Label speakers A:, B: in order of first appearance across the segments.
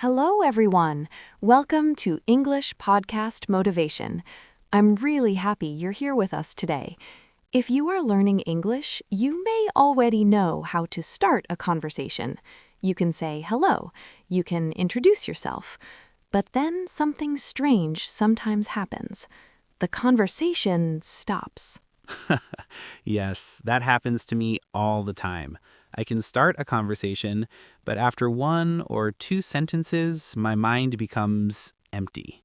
A: Hello, everyone. Welcome to English Podcast Motivation. I'm really happy you're here with us today. If you are learning English, you may already know how to start a conversation. You can say hello. You can introduce yourself. But then something strange sometimes happens. The conversation stops.
B: Yes, that happens to me all the time. I can start a conversation, but after one or two sentences, my mind becomes empty.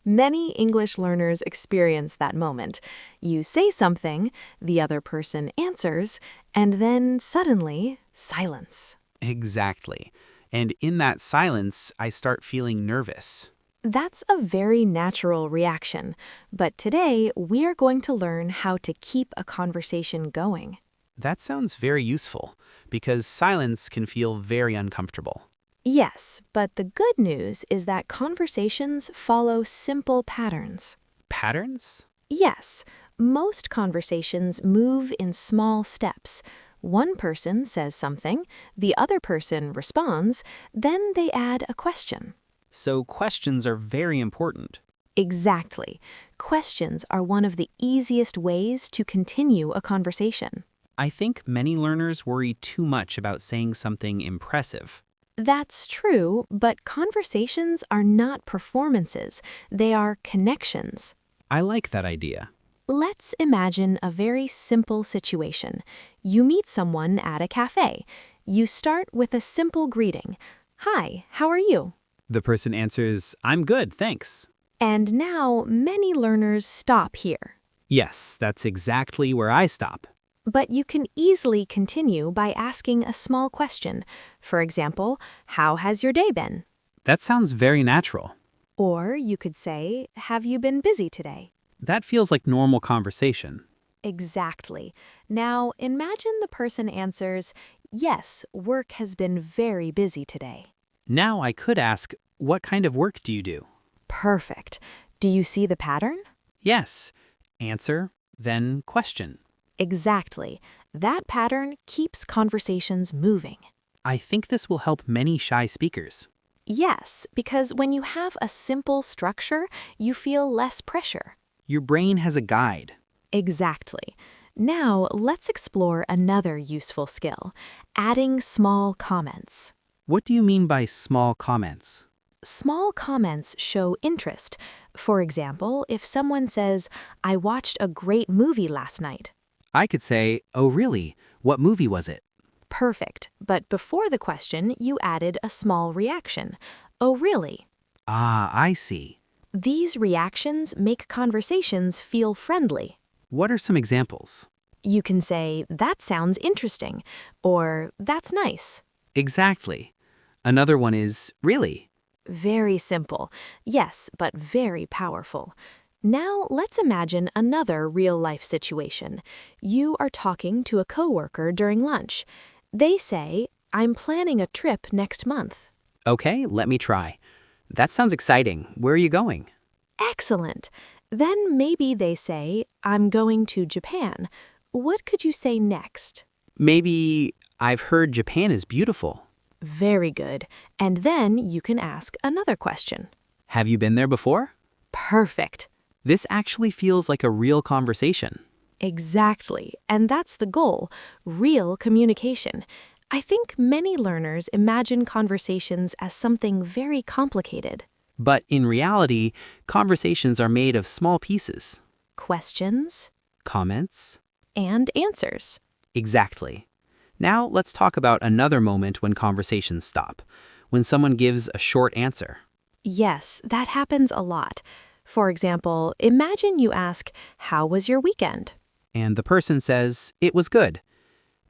A: Many English learners experience that moment. You say something, the other person answers, and then suddenly, silence.
B: Exactly. And in that silence, I start feeling nervous.
A: That's a very natural reaction, but today we're going to learn how to keep a conversation going.
B: That sounds very useful, because silence can feel very uncomfortable.
A: Yes, but the good news is that conversations follow simple patterns.
B: Patterns?
A: Yes, most conversations move in small steps. One person says something, the other person responds, then they add a question.
B: So questions are very important.
A: Exactly. Questions are one of the easiest ways to continue a conversation.
B: I think many learners worry too much about saying something impressive.
A: That's true, but conversations are not performances. They are connections.
B: I like that idea.
A: Let's imagine a very simple situation. You meet someone at a cafe. You start with a simple greeting. Hi, how are you?
B: The person answers, I'm good, thanks.
A: And now many learners stop here.
B: Yes, that's exactly where I stop.
A: But you can easily continue by asking a small question. For example, how has your day been?
B: That sounds very natural.
A: Or you could say, have you been busy today?
B: That feels like normal conversation.
A: Exactly. Now imagine the person answers, yes, work has been very busy today.
B: Now I could ask, what kind of work do you do?
A: Perfect. Do you see the pattern?
B: Yes. Answer, then question.
A: Exactly. That pattern keeps conversations moving.
B: I think this will help many shy speakers.
A: Yes, because when you have a simple structure, you feel less pressure.
B: Your brain has a guide.
A: Exactly. Now, let's explore another useful skill, adding small comments.
B: What do you mean by small comments?
A: Small comments show interest. For example, if someone says, I watched a great movie last night.
B: I could say, oh really? What movie was it?
A: Perfect. But before the question, you added a small reaction. Oh, really?
B: Ah, I see.
A: These reactions make conversations feel friendly.
B: What are some examples?
A: You can say, that sounds interesting, or that's nice.
B: Exactly. Another one is, really?
A: Very simple. Yes, but very powerful. Now let's imagine another real-life situation. You are talking to a coworker during lunch. They say, I'm planning a trip next month.
B: Okay, let me try. That sounds exciting. Where are you going?
A: Excellent. Then maybe they say, I'm going to Japan. What could you say next?
B: Maybe, I've heard Japan is beautiful.
A: Very good. And then you can ask another question.
B: Have you been there before?
A: Perfect.
B: This actually feels like a real conversation.
A: Exactly. And that's the goal, real communication. I think many learners imagine conversations as something very complicated.
B: But in reality, conversations are made of small pieces.
A: Questions
B: Comments?
A: and answers.
B: Exactly. Now let's talk about another moment when conversations stop, when someone gives a short answer.
A: Yes, that happens a lot. For example, imagine you ask, how was your weekend?
B: And the person says, it was good.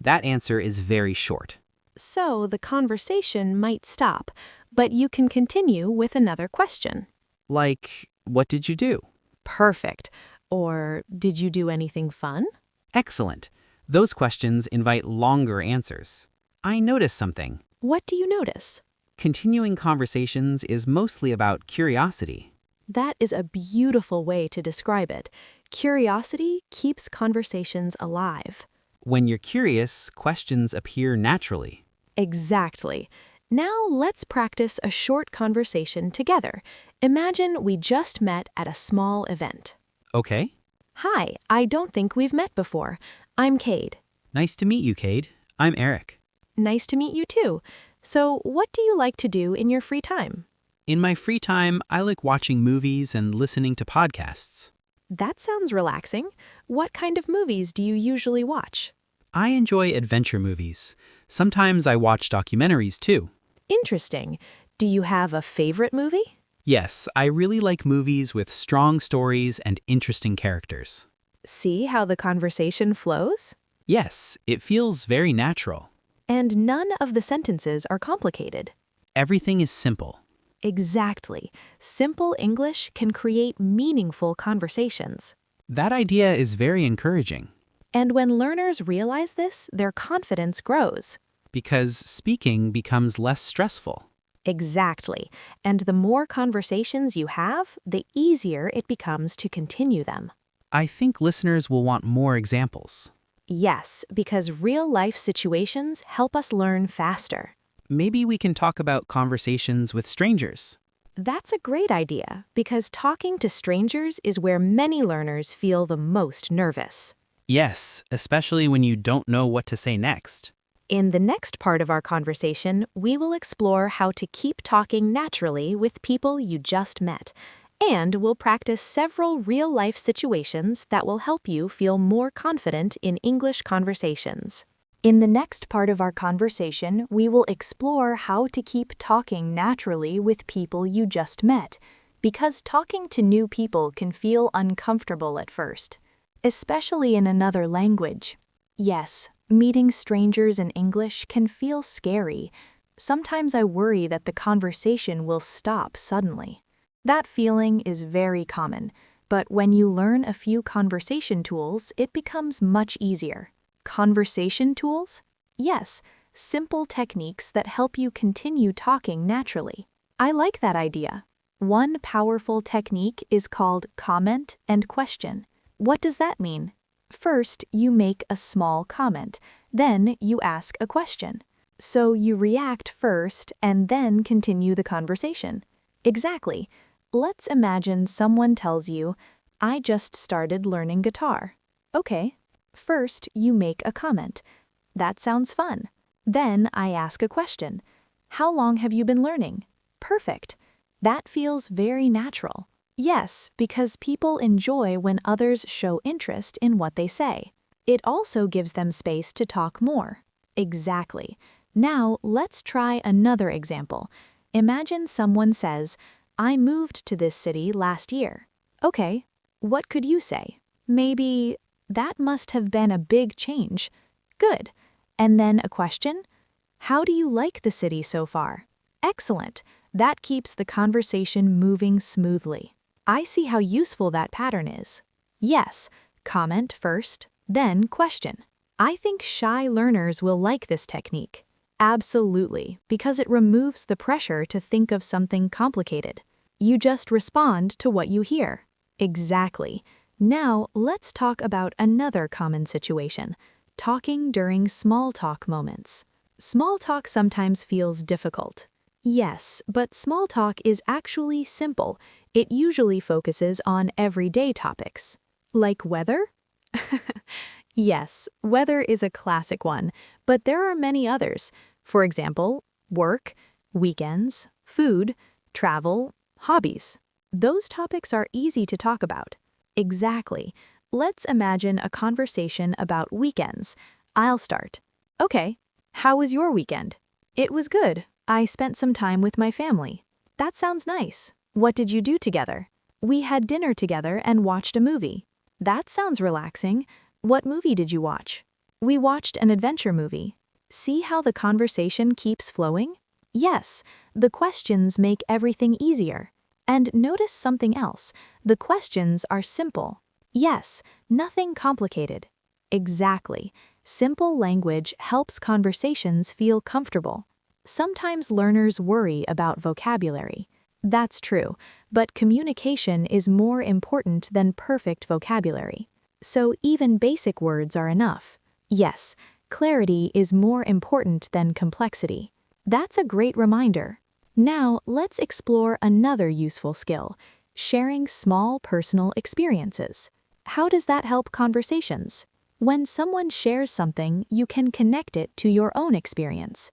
B: That answer is very short.
A: So the conversation might stop, but you can continue with another question.
B: Like, what did you do?
A: Perfect. Or, did you do anything fun?
B: Excellent. Those questions invite longer answers. I noticed something.
A: What do you notice?
B: Continuing conversations is mostly about curiosity.
A: That is a beautiful way to describe it. Curiosity keeps conversations alive.
B: When you're curious, questions appear naturally.
A: Exactly. Now let's practice a short conversation together. Imagine we just met at a small event.
B: Okay.
A: Hi, I don't think we've met before. I'm Cade.
B: Nice to meet you, Cade. I'm Eric.
A: Nice to meet you too. So, what do you like to do in your free time?
B: In my free time, I like watching movies and listening to podcasts.
A: That sounds relaxing. What kind of movies do you usually watch?
B: I enjoy adventure movies. Sometimes I watch documentaries too.
A: Interesting. Do you have a favorite movie?
B: Yes, I really like movies with strong stories and interesting characters.
A: See how the conversation flows?
B: Yes, it feels very natural.
A: And none of the sentences are complicated.
B: Everything is simple.
A: Exactly. Simple English can create meaningful conversations.
B: That idea is very encouraging
A: And when learners realize this, their confidence grows.
B: because speaking becomes less stressful.
A: Exactly. And the more conversations you have, the easier it becomes to continue them.
B: I think listeners will want more examples.
A: Yes, because real-life situations help us learn faster.
B: Maybe we can talk about conversations with strangers.
A: That's a great idea, because talking to strangers is where many learners feel the most nervous.
B: Yes, especially when you don't know what to say next.
A: In the next part of our conversation, we will explore how to keep talking naturally with people you just met. And we'll practice several real-life situations that will help you feel more confident in English conversations. In the next part of our conversation, we will explore how to keep talking naturally with people you just met, because talking to new people can feel uncomfortable at first, especially in another language. Yes, meeting strangers in English can feel scary. Sometimes I worry that the conversation will stop suddenly. That feeling is very common, but when you learn a few conversation tools, it becomes much easier. Conversation tools? Yes, simple techniques that help you continue talking naturally. I like that idea. One powerful technique is called comment and question. What does that mean? First, you make a small comment, then you ask a question. So you react first and then continue the conversation. Exactly. Let's imagine someone tells you, I just started learning guitar. Okay. First, you make a comment. That sounds fun. Then I ask a question. How long have you been learning? Perfect. That feels very natural. Yes, because people enjoy when others show interest in what they say. It also gives them space to talk more. Exactly. Now, let's try another example. Imagine someone says, I moved to this city last year. Okay, what could you say? Maybe, that must have been a big change. Good. And then a question? How do you like the city so far? Excellent. That keeps the conversation moving smoothly. I see how useful that pattern is. Yes, comment first, then question. I think shy learners will like this technique. Absolutely, because it removes the pressure to think of something complicated. You just respond to what you hear. Exactly. Now, let's talk about another common situation, talking during small talk moments. Small talk sometimes feels difficult. Yes, but small talk is actually simple. It usually focuses on everyday topics. Like weather? Yes, weather is a classic one, but there are many others. For example, work, weekends, food, travel, hobbies. Those topics are easy to talk about. Exactly. Let's imagine a conversation about weekends. I'll start. Okay, how was your weekend? It was good. I spent some time with my family. That sounds nice. What did you do together? We had dinner together and watched a movie. That sounds relaxing. What movie did you watch? We watched an adventure movie. See how the conversation keeps flowing? Yes, the questions make everything easier. And notice something else. The questions are simple. Yes, nothing complicated. Exactly. Simple language helps conversations feel comfortable. Sometimes learners worry about vocabulary. That's true, but communication is more important than perfect vocabulary. So even basic words are enough. Yes, clarity is more important than complexity. That's a great reminder. Now, let's explore another useful skill: sharing small personal experiences. How does that help conversations? When someone shares something, you can connect it to your own experience.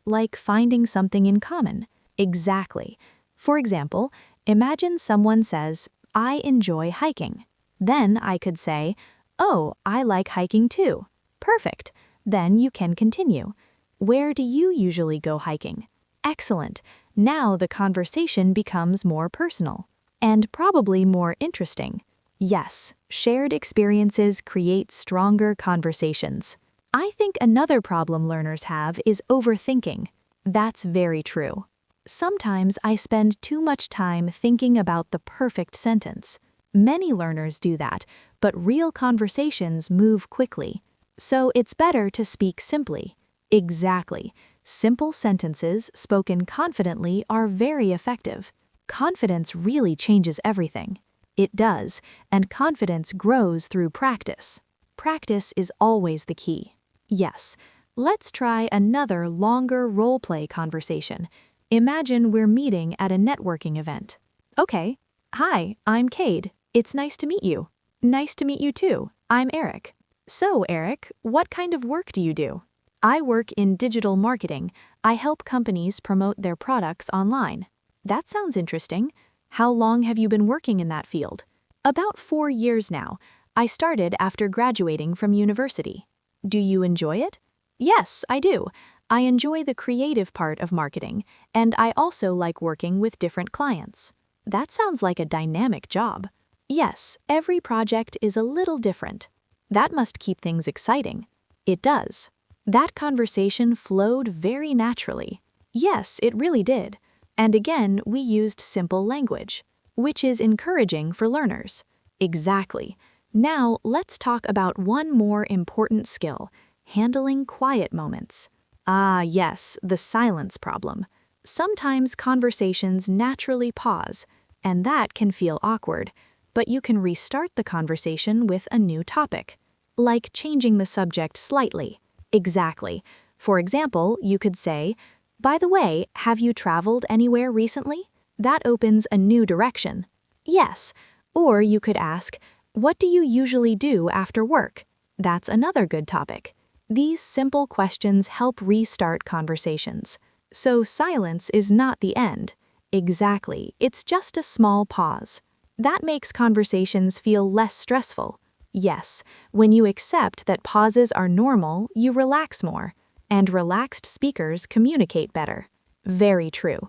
A: Like finding something in common. Exactly. For example, imagine someone says, "I enjoy hiking." Then I could say, "Oh, I like hiking too." Perfect. Then you can continue. "Where do you usually go hiking?" Excellent. Now the conversation becomes more personal and probably more interesting. Yes, shared experiences create stronger conversations. I think another problem learners have is overthinking. That's very true. Sometimes I spend too much time thinking about the perfect sentence. Many learners do that, but real conversations move quickly. So it's better to speak simply. Exactly. Simple sentences spoken confidently are very effective. Confidence really changes everything. It does, and confidence grows through practice. Practice is always the key. Yes, let's try another longer role-play conversation. Imagine we're meeting at a networking event. Okay. Hi, I'm Cade. It's nice to meet you. Nice to meet you too. I'm Eric. So, Eric, what kind of work do you do? I work in digital marketing. I help companies promote their products online. That sounds interesting. How long have you been working in that field? About 4 years now. I started after graduating from university. Do you enjoy it? Yes, I do. I enjoy the creative part of marketing, and I also like working with different clients. That sounds like a dynamic job. Yes, every project is a little different. That must keep things exciting. It does. That conversation flowed very naturally. Yes, it really did. And again, we used simple language, which is encouraging for learners. Exactly. Now, let's talk about one more important skill: handling quiet moments. Yes, the silence problem. Sometimes conversations naturally pause, and that can feel awkward, but you can restart the conversation with a new topic, like changing the subject slightly. Exactly. For example, you could say, "By the way, have you traveled anywhere recently?" That opens a new direction. Yes. Or you could ask, "What do you usually do after work?" That's another good topic. These simple questions help restart conversations. So silence is not the end. Exactly, it's just a small pause. That makes conversations feel less stressful. Yes, when you accept that pauses are normal, you relax more, and relaxed speakers communicate better. Very true.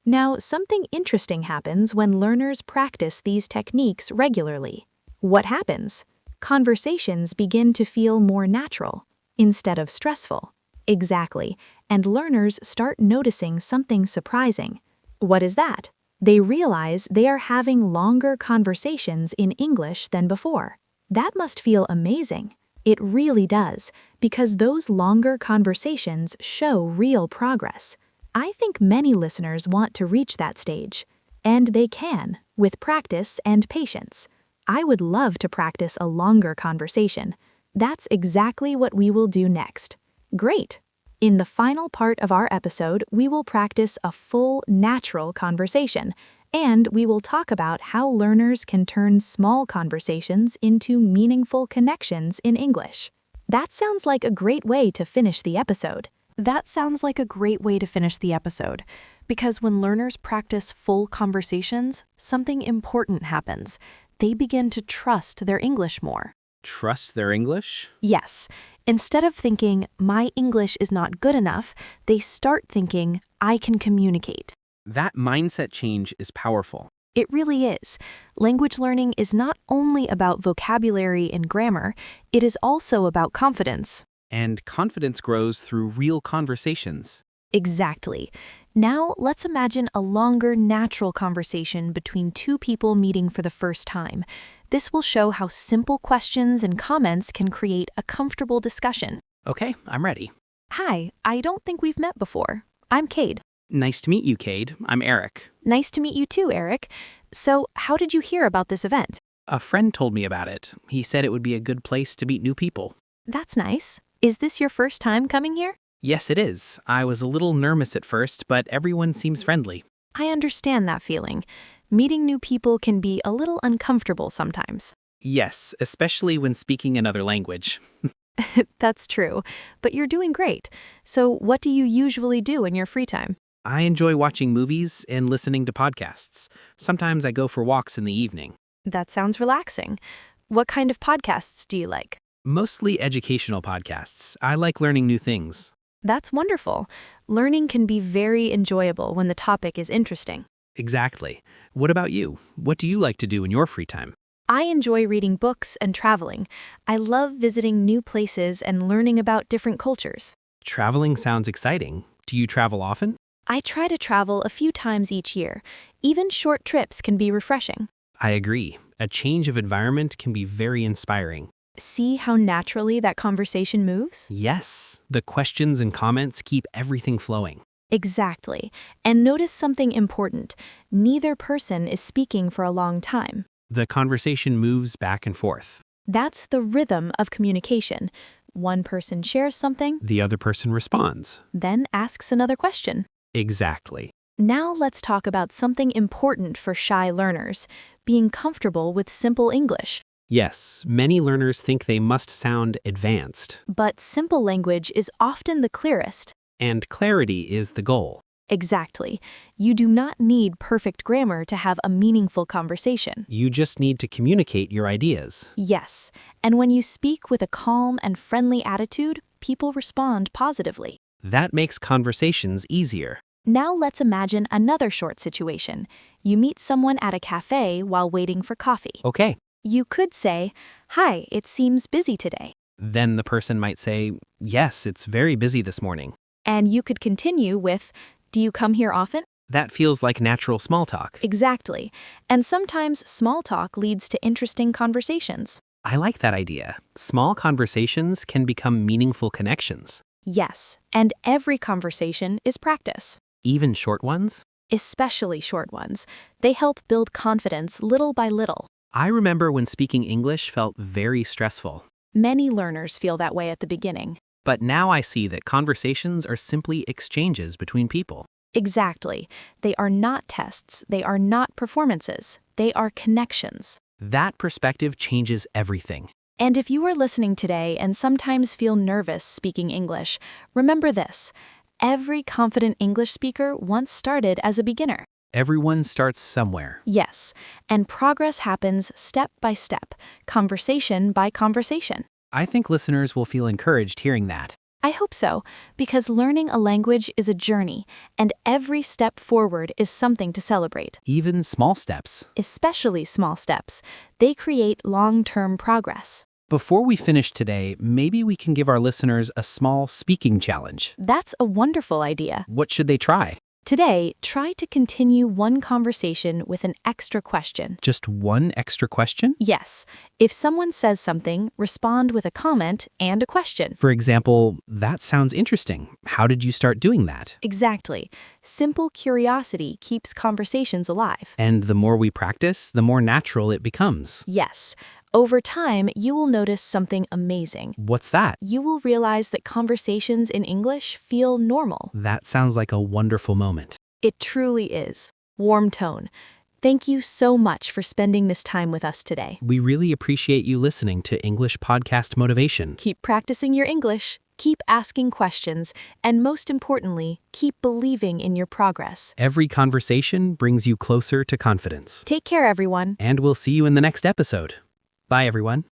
A: Now, something interesting happens when learners practice these techniques regularly. What happens? Conversations begin to feel more natural, instead of stressful. Exactly, and learners start noticing something surprising. What is that? They realize they are having longer conversations in English than before. That must feel amazing. It really does, because those longer conversations show real progress. I think many listeners want to reach that stage. And they can, with practice and patience. I would love to practice a longer conversation. That's exactly what we will do next. Great! In the final part of our episode, we will practice a full, natural conversation, and we will talk about how learners can turn small conversations into meaningful connections in English. That sounds like a great way to finish the episode. Because when learners practice full conversations, something important happens. They begin to trust their English more.
B: Trust their English?
A: Yes. Instead of thinking, "My English is not good enough," they start thinking, "I can communicate."
B: That mindset change is powerful.
A: It really is. Language learning is not only about vocabulary and grammar, it is also about confidence.
B: And confidence grows through real conversations.
A: Exactly. Now, let's imagine a longer, natural conversation between two people meeting for the first time. This will show how simple questions and comments can create a comfortable discussion.
B: Okay, I'm ready.
A: Hi, I don't think we've met before. I'm Cade.
B: Nice to meet you, Cade. I'm Eric.
A: Nice to meet you too, Eric. So, how did you hear about this event?
B: A friend told me about it. He said it would be a good place to meet new people.
A: That's nice. Is this your first time coming here?
B: Yes, it is. I was a little nervous at first, but everyone seems friendly.
A: I understand that feeling. Meeting new people can be a little uncomfortable sometimes.
B: Yes, especially when speaking another language.
A: That's true, but you're doing great. So, what do you usually do in your free time?
B: I enjoy watching movies and listening to podcasts. Sometimes I go for walks in the evening.
A: That sounds relaxing. What kind of podcasts do you like?
B: Mostly educational podcasts. I like learning new things.
A: That's wonderful. Learning can be very enjoyable when the topic is interesting.
B: Exactly. What about you? What do you like to do in your free time?
A: I enjoy reading books and traveling. I love visiting new places and learning about different cultures.
B: Traveling sounds exciting. Do you travel often?
A: I try to travel a few times each year. Even short trips can be refreshing.
B: I agree. A change of environment can be very inspiring.
A: See how naturally that conversation moves?
B: Yes, the questions and comments keep everything flowing.
A: Exactly. And notice something important. Neither person is speaking for a long time.
B: The conversation moves back and forth.
A: That's the rhythm of communication. One person shares something,
B: The other person responds.
A: then asks another question.
B: Exactly.
A: Now let's talk about something important for shy learners, being comfortable with simple English.
B: Yes, many learners think they must sound advanced,
A: But simple language is often the clearest.
B: and clarity is the goal.
A: Exactly. You do not need perfect grammar to have a meaningful conversation.
B: You just need to communicate your ideas.
A: Yes, and when you speak with a calm and friendly attitude, people respond positively.
B: That makes conversations easier.
A: Now let's imagine another short situation. You meet someone at a cafe while waiting for coffee.
B: Okay.
A: You could say, "Hi, it seems busy today."
B: Then the person might say, yes, it's very busy this morning.
A: And you could continue with, "Do you come here often?"
B: That feels like natural small talk.
A: Exactly. And sometimes small talk leads to interesting conversations.
B: I like that idea. Small conversations can become meaningful connections.
A: Yes, and every conversation is practice.
B: Even short ones?
A: Especially short ones. They help build confidence little by little.
B: I remember when speaking English felt very stressful.
A: Many learners feel that way at the beginning.
B: But now I see that conversations are simply exchanges between people.
A: Exactly. They are not tests. They are not performances. They are connections.
B: That perspective changes everything.
A: And if you are listening today and sometimes feel nervous speaking English, remember this. Every confident English speaker once started as a beginner.
B: Everyone starts somewhere.
A: Yes, and progress happens step by step, conversation by conversation.
B: I think listeners will feel encouraged hearing that.
A: I hope so, because learning a language is a journey, and every step forward is something to celebrate.
B: Even small steps.
A: Especially small steps. They create long-term progress.
B: Before we finish today, maybe we can give our listeners a small speaking challenge.
A: That's a wonderful idea.
B: What should they try?
A: Today, try to continue one conversation with an extra question.
B: Just one extra question?
A: Yes, if someone says something, respond with a comment and a question.
B: For example, that sounds interesting. How did you start doing that?
A: Exactly. Simple curiosity keeps conversations alive.
B: And the more we practice, the more natural it becomes.
A: Yes. Over time, you will notice something amazing.
B: What's that?
A: You will realize that conversations in English feel normal.
B: That sounds like a wonderful moment.
A: It truly is. Warm tone. Thank you so much for spending this time with us today.
B: We really appreciate you listening to English Podcast Motivation.
A: Keep practicing your English, keep asking questions, and most importantly, keep believing in your progress.
B: Every conversation brings you closer to confidence.
A: Take care, everyone.
B: And we'll see you in the next episode. Bye, everyone.